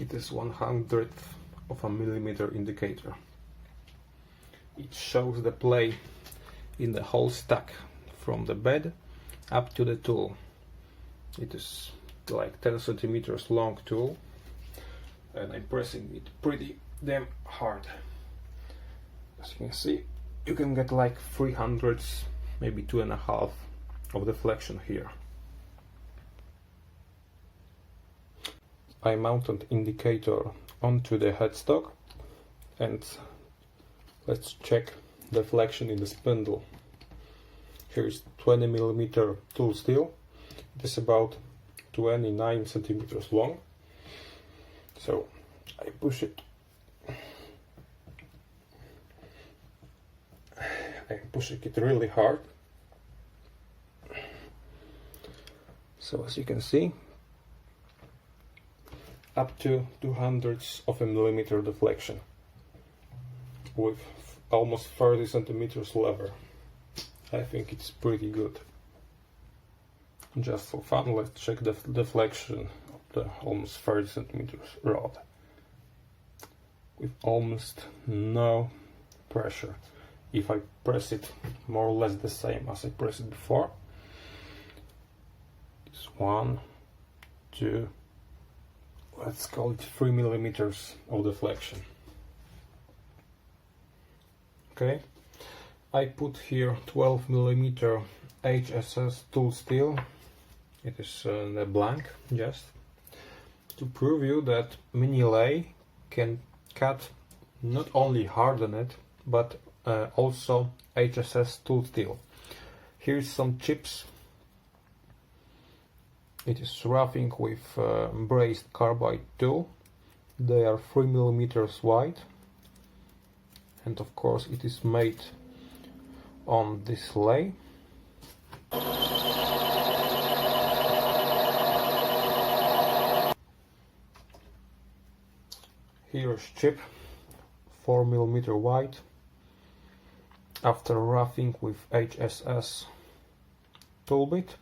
It is 100th of a millimeter indicator. It shows the play in the whole stack from the bed up to the tool. It is like 10 centimeters long tool, and I'm pressing it pretty damn hard. As you can see, you can get like 300ths, maybe 2.5 of deflection here. I mounted indicator onto the headstock, and let's check deflection in the spindle. Here is 20 millimeter tool steel. It is about 29 centimeters long. So I push it. I'm pushing it really hard. So as you can see, up to 200ths of a millimeter deflection with almost 30 centimeters lever. I think it's pretty good. Just for fun, let's check the deflection of the almost 30 centimeters rod with almost no pressure. If I press it more or less the same as I pressed it before, it's 1, 2, let's call it 3 millimeters of deflection. Okay, I put here 12 millimeter HSS tool steel. It is the blank, just to prove you that mini lathe can cut not only harden it, but also HSS tool steel. Here's some chips. It is roughing with brazed carbide tool. They are 3 millimeters wide, and of course it is made on this lathe. Here is chip 4 millimeter wide. After roughing with HSS tool bit,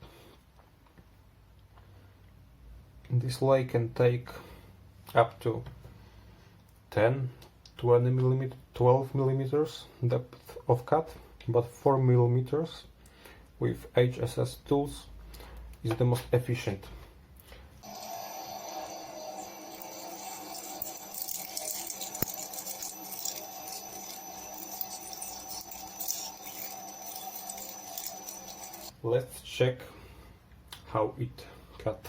this lathe can take up to 10, 20 millimeter, 12 millimeters depth of cut, but 4 millimeters with HSS tools is the most efficient. Let's check how it cut.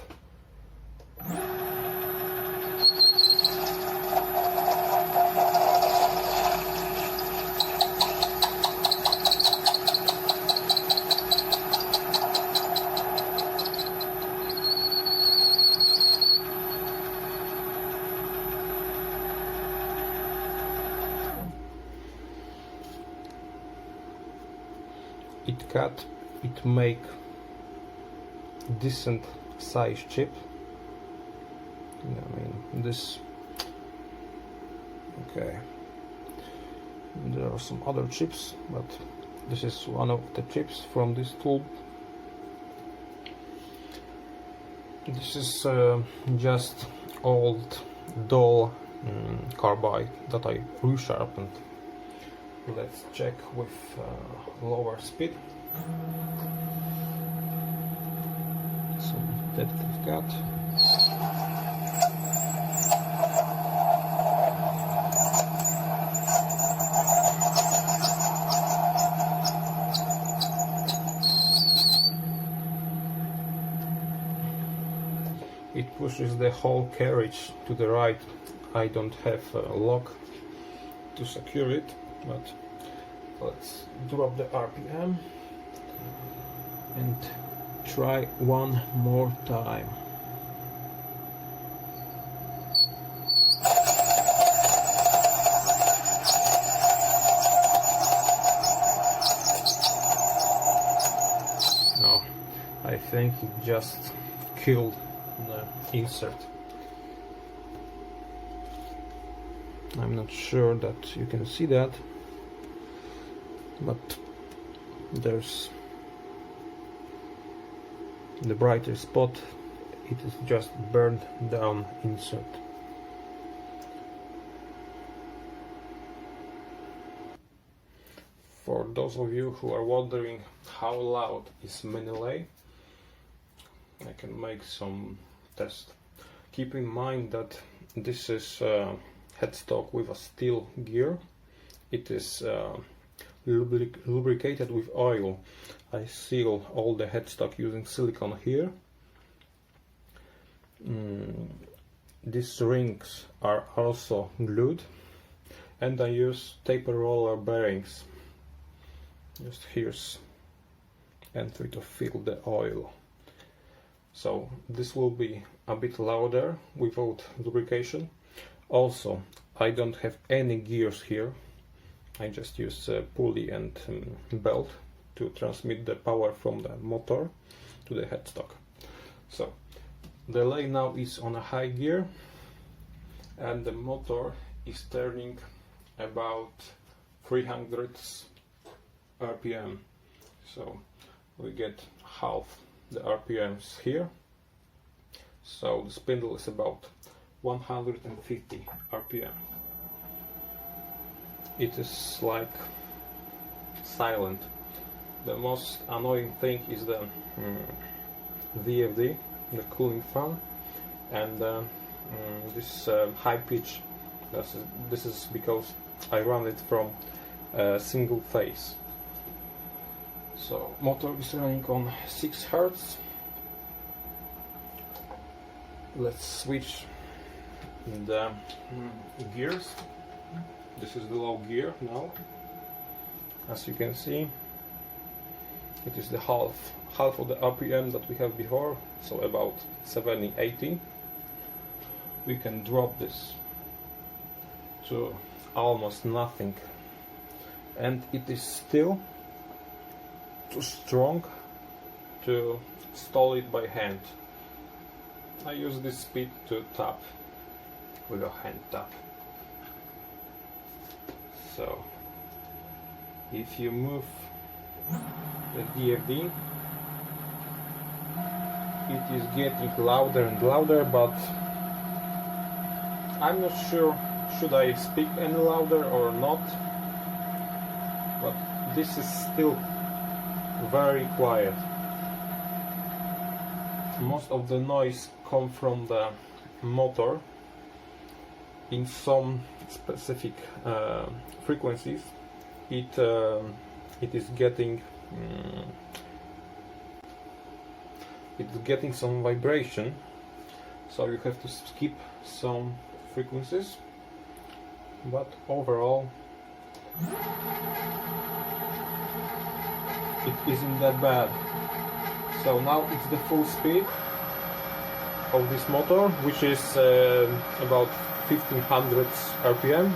It cut, it make decent size chip. I mean this, okay, there are some other chips, but this is one of the chips from this tool. This is just old dull carbide that I resharpened. Let's check with lower speed. Some depth of cut. It pushes the whole carriage to the right. I don't have a lock to secure it, but let's drop the RPM and try one more time. No, I think it just killed the insert. I'm not sure that you can see that, but there's the brighter spot. It is just burned down insert. For those of you who are wondering how loud is mini lathe, I can make some test. Keep in mind that this is headstock with a steel gear. It is lubricated with oil. I seal all the headstock using silicone here. These rings are also glued, and I use taper roller bearings. Just here's entry to fill the oil. So this will be a bit louder without lubrication. Also, I don't have any gears here. I just use a pulley and belt to transmit the power from the motor to the headstock. So the lathe now is on a high gear, and the motor is turning about 300 RPM. So we get half the RPMs here. So the spindle is about 150 RPM. It is like silent. The most annoying thing is the VFD, the cooling fan, and this high pitch. This is because I run it from single phase. So motor is running on 6 Hz. Let's switch the gears. This is the low gear now. As you can see, it is the half of the RPM that we have before, so about 70, 80. We can drop this to almost nothing, and it is still too strong to stall it by hand. I use this speed to tap with a hand tap. So if you move the DFD, it is getting louder and louder, but I'm not sure should I speak any louder or not, but this is still very quiet. Most of the noise comes from the motor. In some specific frequencies, it is getting some vibration, so you have to skip some frequencies, but overall it isn't that bad. So now it's the full speed of this motor, which is about 1500 RPM.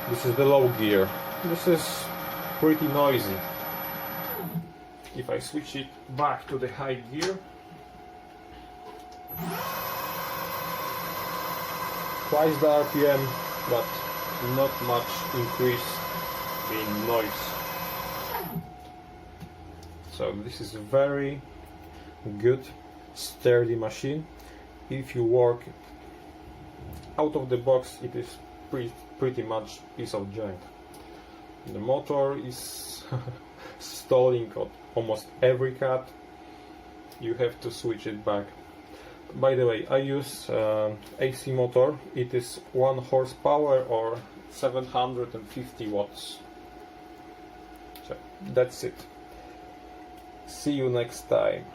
This is the low gear. This is pretty noisy. If I switch it back to the high gear, twice the RPM, but not much increase in noise. So this is a very good, sturdy machine. If you work out of the box, it is pretty much piece of junk. The motor is stalling at almost every cut. You have to switch it back. By the way, I use AC motor. It is 1 horsepower or 750 watts. So that's it. See you next time.